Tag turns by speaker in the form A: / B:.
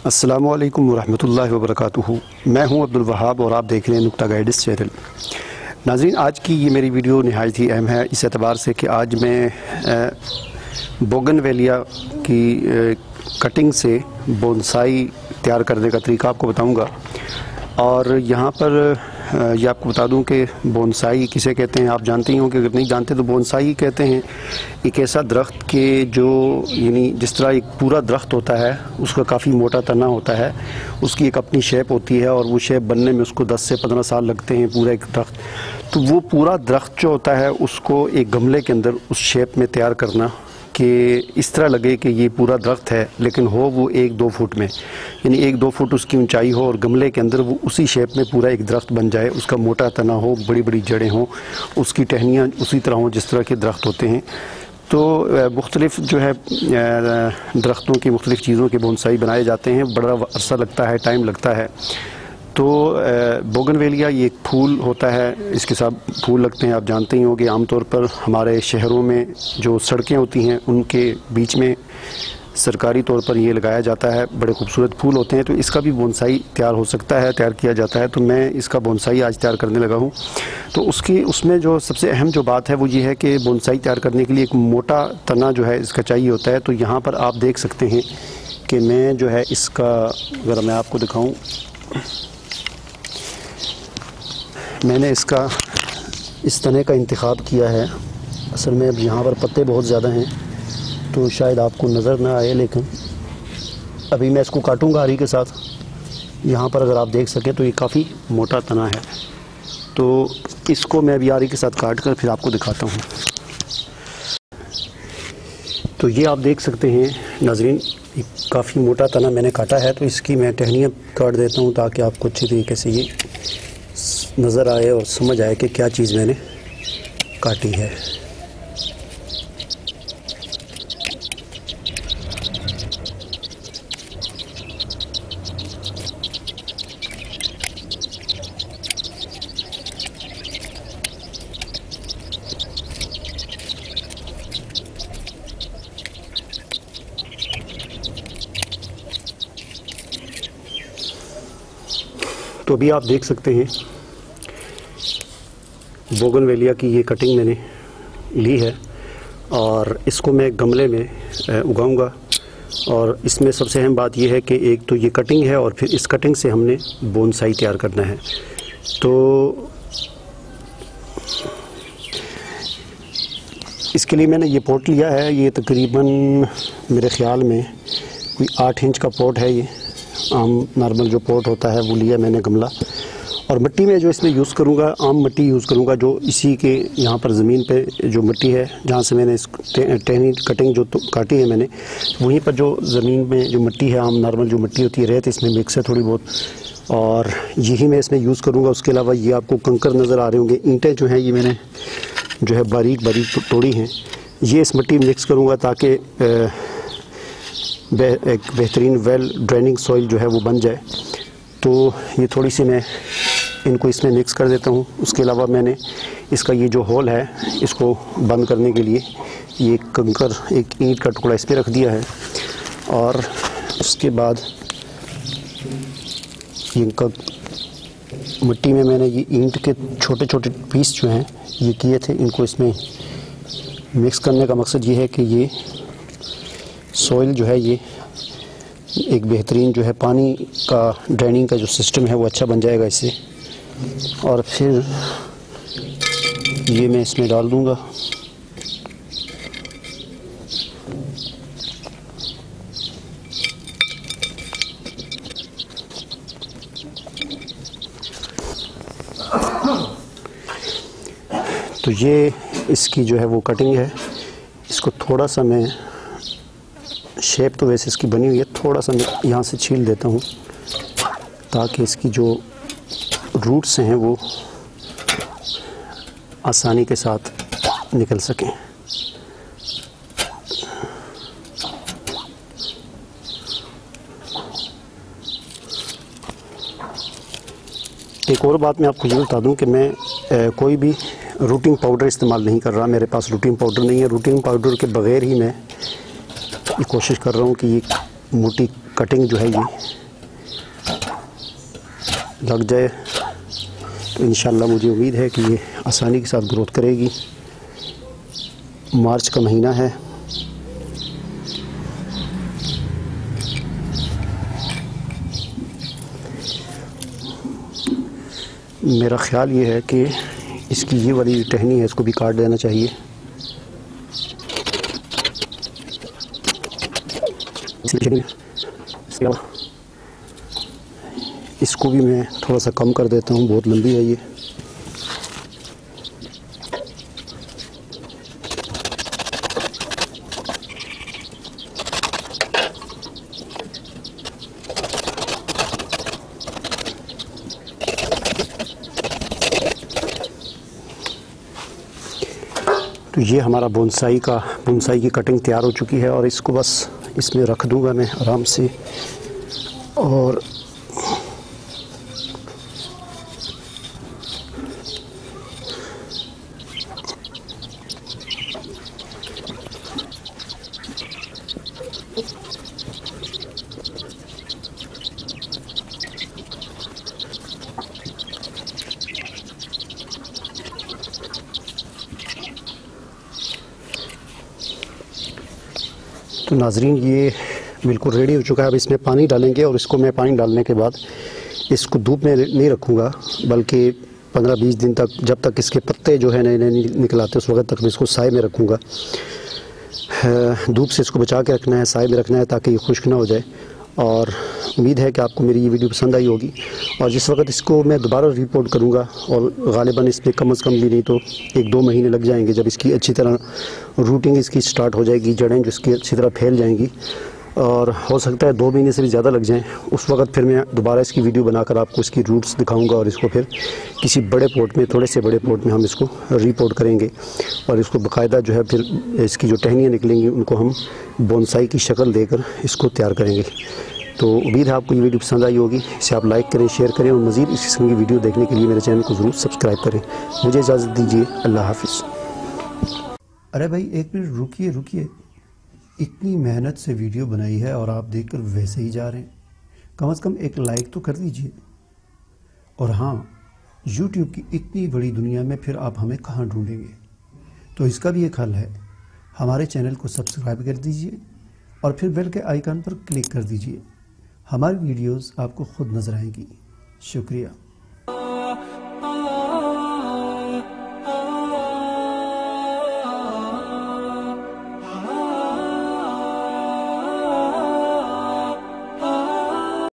A: अस्सलामुअलैकुम वरहमतुल्लाहि वबरकातुहू। मैं हूं अब्दुल वहाब और आप देख रहे हैं नुक्ता गाइड्स चैनल। नाज़रीन, आज की ये मेरी वीडियो निहायत ही अहम है इस एतबार से कि आज मैं बोगनवेलिया की कटिंग से बोनसाई तैयार करने का तरीका आपको बताऊंगा। और यहाँ पर ये आपको बता दूं कि बोनसाई किसे कहते हैं आप जानते ही होंगे, अगर नहीं जानते तो बोनसाई कहते हैं एक ऐसा दरख्त के जो यानी जिस तरह एक पूरा दरख्त होता है उसका काफ़ी मोटा तना होता है, उसकी एक अपनी शेप होती है और वो शेप बनने में उसको 10 से 15 साल लगते हैं पूरा एक दरख्त। तो वो पूरा दरख्त जो होता है उसको एक गमले के अंदर उस शेप में तैयार करना कि इस तरह लगे कि ये पूरा दरख्त है लेकिन हो वो 1-2 फुट में, यानी 1-2 फुट उसकी ऊंचाई हो और गमले के अंदर वो उसी शेप में पूरा एक दरख्त बन जाए। उसका मोटा तना हो, बड़ी बड़ी जड़ें हों, उसकी टहनियाँ उसी तरह हों जिस तरह के दरख्त होते हैं। तो मुख्तलिफ़ जो है दरख्तों की मुख्तलिफ़ चीज़ों के बोनसाई बनाए जाते हैं, बड़ा अरसा लगता है, टाइम लगता है। तो बोगनवेलिया ये एक फूल होता है, इसके साथ फूल लगते हैं, आप जानते ही होंगे। आमतौर पर हमारे शहरों में जो सड़कें होती हैं उनके बीच में सरकारी तौर पर ये लगाया जाता है, बड़े खूबसूरत फूल होते हैं। तो इसका भी बोनसाई तैयार हो सकता है, तैयार किया जाता है। तो मैं इसका बोनसाई आज तैयार करने लगा हूँ। तो उसमें जो सबसे अहम जो बात है वो ये है कि बोनसाई तैयार करने के लिए एक मोटा तना जो है इसका चाहिए होता है। तो यहाँ पर आप देख सकते हैं कि मैं जो है इसका, अगर मैं आपको दिखाऊँ, मैंने इसका इस तने का इंतखाब किया है। असल में अब यहाँ पर पत्ते बहुत ज़्यादा हैं तो शायद आपको नज़र ना आए, लेकिन अभी मैं इसको काटूँगा आरी के साथ। यहाँ पर अगर आप देख सकें तो ये काफ़ी मोटा तना है। तो इसको मैं अभी आरी के साथ काट कर फिर आपको दिखाता हूँ। तो ये आप देख सकते हैं नाज़रीन, काफ़ी मोटा तना मैंने काटा है। तो इसकी मैं टहनियाँ काट देता हूँ ताकि आपको अच्छी तरीके से ये नज़र आए और समझ आए कि क्या चीज़ मैंने काटी है। तो अभी आप देख सकते हैं बोगनवेलिया की ये कटिंग मैंने ली है और इसको मैं गमले में उगाऊंगा। और इसमें सबसे अहम बात यह है कि एक तो ये कटिंग है और फिर इस कटिंग से हमने बोनसाई तैयार करना है। तो इसके लिए मैंने ये पॉट लिया है। ये तकरीबन मेरे ख़्याल में कोई 8 इंच का पॉट है। ये आम नॉर्मल जो पॉट होता है वो लिया मैंने गमला। और मिट्टी में जो इसमें यूज़ करूँगा, आम मिट्टी यूज़ करूँगा जो इसी के यहाँ पर ज़मीन पे जो मिट्टी है जहाँ से मैंने इस टहनी कटिंग जो काटी है मैंने, वहीं पर जो ज़मीन में जो मिट्टी है, आम नॉर्मल जो मिट्टी होती है, रेत इसमें मिक्स है थोड़ी बहुत, और यही मैं इसमें यूज़ करूँगा। उसके अलावा ये आपको कंकर नज़र आ रहे होंगे, ईंटें जो हैं ये मैंने जो है बारीक बारीक तोड़ी हैं, ये इस मिट्टी में मिक्स करूँगा ताकि एक बेहतरीन वेल ड्रेनिंग सॉइल जो है वो बन जाए। तो ये थोड़ी सी मैं इनको इसमें मिक्स कर देता हूँ। उसके अलावा मैंने इसका ये जो होल है इसको बंद करने के लिए ये कंकर, एक ईंट का टुकड़ा इस पर रख दिया है। और उसके बाद इनका मिट्टी में मैंने ये ईंट के छोटे छोटे पीस जो हैं ये किए थे, इनको इसमें मिक्स करने का मकसद ये है कि ये सॉइल जो है ये एक बेहतरीन जो है पानी का ड्रेनिंग का जो सिस्टम है वो अच्छा बन जाएगा इससे। और फिर ये मैं इसमें डाल दूंगा। तो ये इसकी जो है वो कटिंग है। इसको थोड़ा सा मैं, शेप तो वैसे इसकी बनी हुई है, थोड़ा सा मैं यहाँ से छील देता हूँ ताकि इसकी जो रूट्स हैं वो आसानी के साथ निकल सकें। एक और बात मैं आपको ये बता दूं कि मैं कोई भी रूटिंग पाउडर इस्तेमाल नहीं कर रहा। मेरे पास रूटिंग पाउडर नहीं है। रूटिंग पाउडर के बग़ैर ही मैं ये कोशिश कर रहा हूँ कि ये मोटी कटिंग जो है ये लग जाए तो इंशाल्लाह मुझे उम्मीद है कि ये आसानी के साथ ग्रोथ करेगी। मार्च का महीना है, मेरा ख्याल ये है कि इसकी ये वाली टहनी है इसको भी काट देना चाहिए। इसको भी मैं थोड़ा सा कम कर देता हूँ, बहुत लंबी है ये। तो ये हमारा बोनसाई की कटिंग तैयार हो चुकी है और इसको बस इसमें रख दूंगा मैं आराम से। और तो नाजरीन ये बिल्कुल रेडी हो चुका है। अब इसमें पानी डालेंगे और इसको मैं पानी डालने के बाद इसको धूप में नहीं रखूँगा, बल्कि 15-20 दिन तक, जब तक इसके पत्ते जो है नए नए निकल आते उस वक्त तक मैं इसको साए में रखूँगा। धूप से इसको बचा के रखना है, साए में रखना है ताकि ये खुश्क ना हो जाए। और उम्मीद है कि आपको मेरी ये वीडियो पसंद आई होगी। और जिस वक्त इसको मैं दोबारा रिपोर्ट करूँगा, और ग़ालिबन इसमें कम से कम भी नहीं तो 1-2 महीने लग जाएंगे, जब इसकी अच्छी तरह रूटिंग इसकी स्टार्ट हो जाएगी, जड़ें जो इसकी अच्छी तरह फैल जाएंगी, और हो सकता है 2 महीने से भी ज़्यादा लग जाएं। उस वक्त फिर मैं दोबारा इसकी वीडियो बनाकर आपको इसकी रूट्स दिखाऊंगा और इसको फिर किसी बड़े पॉट में, थोड़े से बड़े पॉट में हम इसको रिपोर्ट करेंगे और इसको बाकायदा जो है फिर इसकी जो टहनियाँ निकलेंगी उनको हम बोनसाई की शक्ल देकर इसको तैयार करेंगे। तो उम्मीद है आपको ये वीडियो पसंद आई होगी। इसे आप लाइक करें, शेयर करें और मज़ीद इस किस्म की वीडियो देखने के लिए मेरे चैनल को ज़रूर सब्सक्राइब करें। मुझे इजाज़त दीजिए, अल्लाह हाफिज़।
B: अरे भाई एक मिनट रुकिए, इतनी मेहनत से वीडियो बनाई है और आप देखकर वैसे ही जा रहे हैं। कम से कम एक लाइक तो कर दीजिए। और हाँ, YouTube की इतनी बड़ी दुनिया में फिर आप हमें कहाँ ढूंढेंगे, तो इसका भी एक हल है। हमारे चैनल को सब्सक्राइब कर दीजिए और फिर बेल के आइकन पर क्लिक कर दीजिए। हमारी वीडियोस आपको खुद नज़र आएंगी। शुक्रिया।